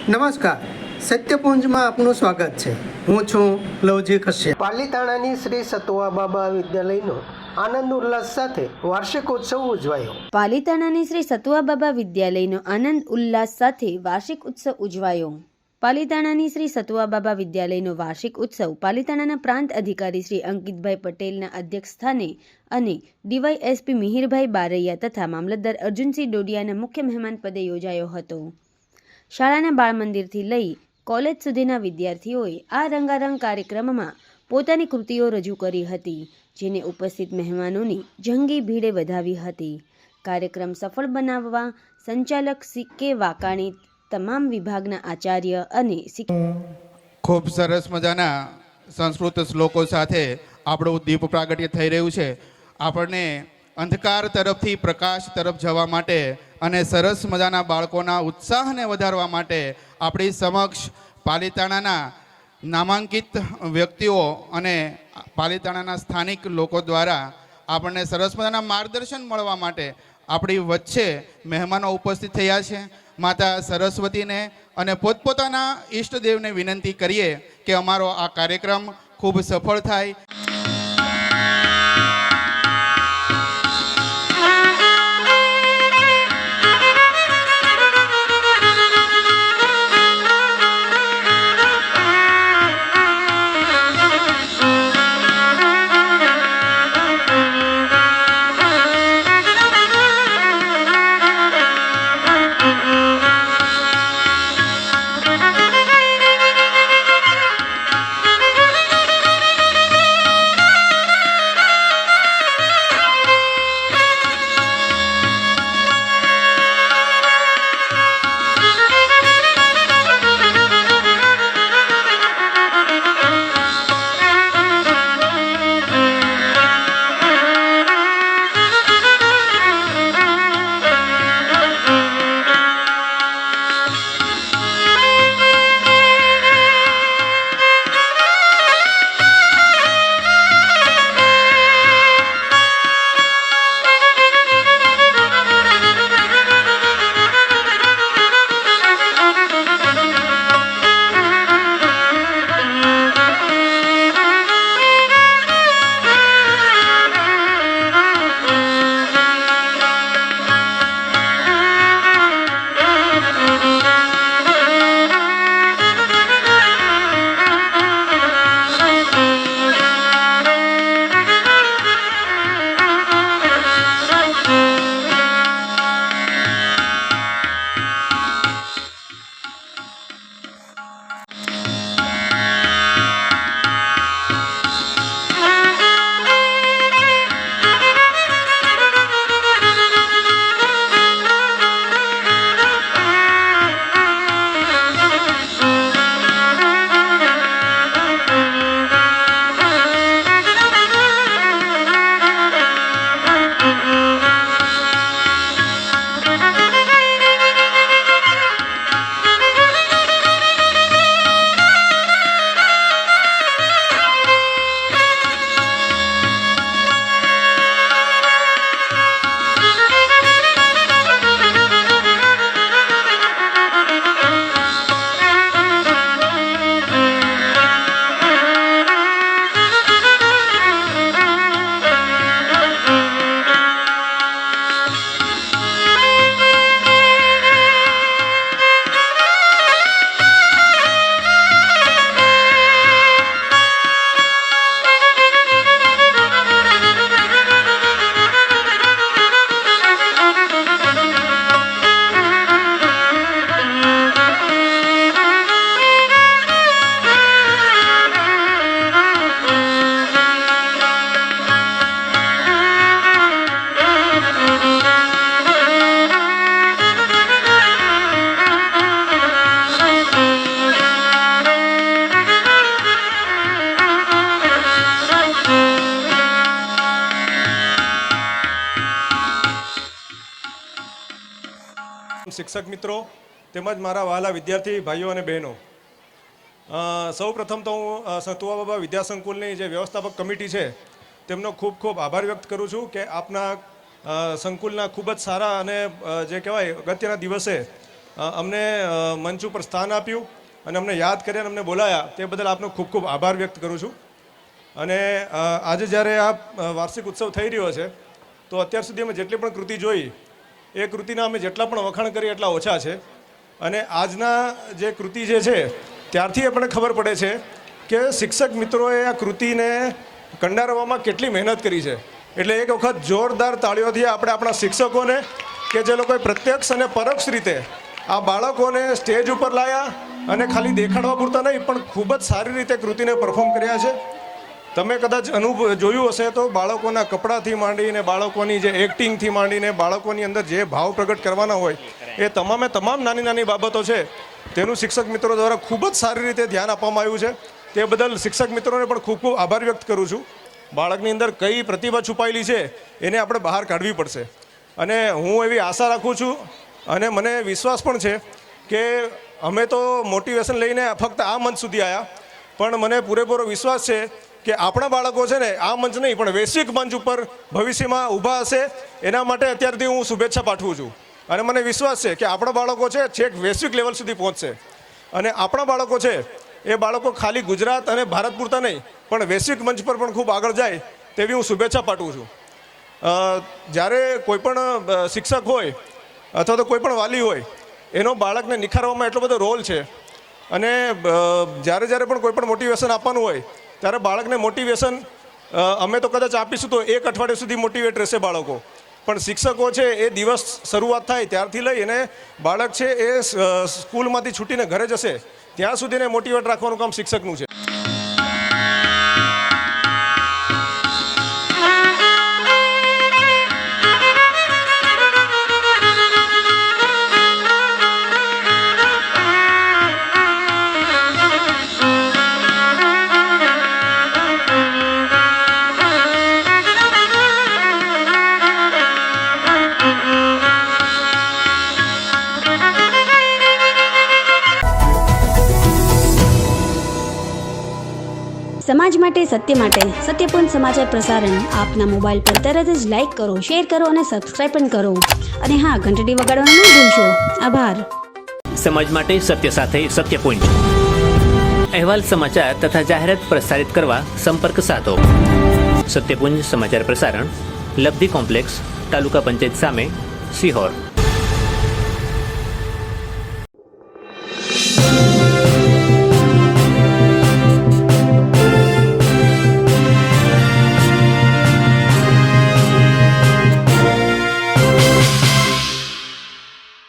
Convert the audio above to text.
નમસ્કાર, સત્યપુંજમાં આપનું સ્વાગત છે। હું છું લવજી કશ્યપ। પાલીતાણાની શ્રી સતુવા બાબા વિદ્યાલયનો આનંદ ઉલ્લાસ સાથે વાર્ષિક ઉત્સવ ઉજવાયો। પાલીતાણાની શ્રી સતુવા બાબા વિદ્યાલયનો આનંદ ઉલ્લાસ સાથે વાર્ષિક ઉત્સવ ઉજવાયો। પાલીતાણાની શ્રી સતુવા બાબા વિદ્યાલયનો વાર્ષિક ઉત્સવ પાલીતાણાના પ્રાંત અધિકારી શ્રી અંકિતભાઈ પટેલના અધ્યક્ષસ્થાને અને ડીવાયએસપી મિહિરભાઈ બારૈયા તથા મામલતદાર અર્જુનસિંહ ડોડિયાના મુખ્ય મહેમાન પદે યોજાયો હતો। શાળાના બાળ મંદિરથી લઈ કોલેજ સુધીના વિદ્યાર્થીઓએ આ રંગારંગ કાર્યક્રમમાં પોતાની કૃતિઓ રજૂ કરી હતી, જેને ઉપસ્થિત મહેમાનોની જંગી ભીડે વધાવી હતી। કાર્યક્રમ સફળ બનાવવા સંચાલક સી.કે. વાકાણી, તમામ વિભાગના આચાર્ય અને ખૂબ સરસ મજાના સંસ્કૃત શ્લોકો સાથે આપણું દીપ પ્રાગટ્ય થઈ રહ્યું છે। આપણને અંધકાર તરફથી પ્રકાશ તરફ જવા માટે અને સરસ મજાના બાળકોના ઉત્સાહને વધારવા માટે આપણી સમક્ષ પાલીતાણાના નામાંકિત વ્યક્તિઓ અને પાલીતાણાના સ્થાનિક લોકો દ્વારા આપણને સરસ મજાના માર્ગદર્શન મળવા માટે આપણી વચ્ચે મહેમાનો ઉપસ્થિત થયા છે। માતા સરસ્વતીને અને પોતપોતાના ઈષ્ટદેવને વિનંતી કરીએ કે અમારો આ કાર્યક્રમ ખૂબ સફળ થાય। શિક્ષક મિત્રો તેમજ મારા વહાલા વિદ્યાર્થી ભાઈઓ અને બહેનો, સૌ પ્રથમ તો હું સતુવા બાબા વિદ્યા સંકુલની જે વ્યવસ્થાપક કમિટી છે તેમનો ખૂબ ખૂબ આભાર વ્યક્ત કરું છું કે આપના સંકુલના ખૂબ જ સારા અને જે કહેવાય અગત્યના દિવસે અમને મંચ ઉપર સ્થાન આપ્યું અને અમને યાદ કર્યા અને અમને બોલાયા તે બદલ આપનો ખૂબ ખૂબ આભાર વ્યક્ત કરું છું. અને આજે જ્યારે આ વાર્ષિક ઉત્સવ થઈ રહ્યો છે તો અત્યાર સુધી અમે જેટલી પણ કૃતિ જોઈ એ કૃતિના અમે જેટલા પણ વખાણ કરીએ એટલા ઓછા છે. અને આજના જે કૃતિ જે છે ત્યારથી આપણને ખબર પડે છે કે શિક્ષક મિત્રોએ આ કૃતિને કંડારવામાં કેટલી મહેનત કરી છે. એટલે એક વખત જોરદાર તાળીઓથી આપણે આપણા શિક્ષકોને કે જે લોકોએ પ્રત્યક્ષ અને પરોક્ષ રીતે આ બાળકોને સ્ટેજ ઉપર લાવ્યા અને ખાલી દેખાડવા પૂરતા નહીં પણ ખૂબ જ સારી રીતે કૃતિને પરફોર્મ કર્યા છે. તમે કદાચ જોયું હશે તો બાળકોના કપડાથી માંડીને બાળકોની જે એક્ટિંગથી માંડીને બાળકોની અંદર જે ભાવ પ્રગટ કરવાના હોય એ તમામે તમામ નાની નાની બાબતો છે તેનું શિક્ષક મિત્રો દ્વારા ખૂબ જ સારી રીતે ધ્યાન આપવામાં આવ્યું છે. તે બદલ શિક્ષક મિત્રોને પણ ખૂબ ખૂબ આભાર વ્યક્ત કરું છું. બાળકની અંદર કઈ પ્રતિભા છુપાયેલી છે એને આપણે બહાર કાઢવી પડશે. અને હું એવી આશા રાખું છું અને મને વિશ્વાસ પણ છે કે અમે તો મોટિવેશન લઈને ફક્ત આ મંચ સુધી આવ્યા, પણ મને પૂરેપૂરો વિશ્વાસ છે કે આપણા બાળકો છે ને આ મંચ નહીં પણ વૈશ્વિક મંચ ઉપર ભવિષ્યમાં ઊભા હશે. એના માટે અત્યારથી હું શુભેચ્છા પાઠવું છું. અને મને વિશ્વાસ છે કે આપણા બાળકો છે છેક વૈશ્વિક લેવલ સુધી પહોંચશે. અને આપણા બાળકો છે એ બાળકો ખાલી ગુજરાત અને ભારત પૂરતા નહીં પણ વૈશ્વિક મંચ પર પણ ખૂબ આગળ જાય તેવી હું શુભેચ્છા પાઠવું છું. જ્યારે કોઈ પણ શિક્ષક હોય અથવા તો કોઈ પણ વાલી હોય એનો બાળકને નિખારવામાં એટલો બધો રોલ છે. અને જ્યારે પણ કોઈ પણ મોટિવેશન આપવાનું હોય ત્યારે બાળકને મોટિવેશન અમે તો કદાચ આપીશું તો 1 અઠવાડિયા સુધી મોટિવેટ રહેશે બાળકો, પણ શિક્ષકો છે એ દિવસ શરૂઆત થાય ત્યારથી લઈ અને બાળક છે એ સ્કૂલમાંથી છૂટીને ઘરે જશે ત્યાં સુધીને મોટિવેટ રાખવાનું કામ શિક્ષકનું છે. સમાજ માટે સત્ય માટે સત્યપૂર્ણ સમાચાર પ્રસારણ આપના મોબાઈલ પર તરત જ લાઈક કરો, શેર કરો અને સબસ્ક્રાઇબ પણ કરો. અને હા, ઘંટડી વગાડવાનું ન ભૂલશો. આભાર. સમાજ માટે સત્ય સાથે સત્યપૂર્ણ અહેવાલ, સમાચાર તથા જાહેરાત પ્રસારિત કરવા સંપર્ક સાધો. સત્યપુંજ સમાચાર પ્રસારણ, લબ્ધિ કોમ્પ્લેક્સ, તાલુકા પંચાયત સામે, સિહોર.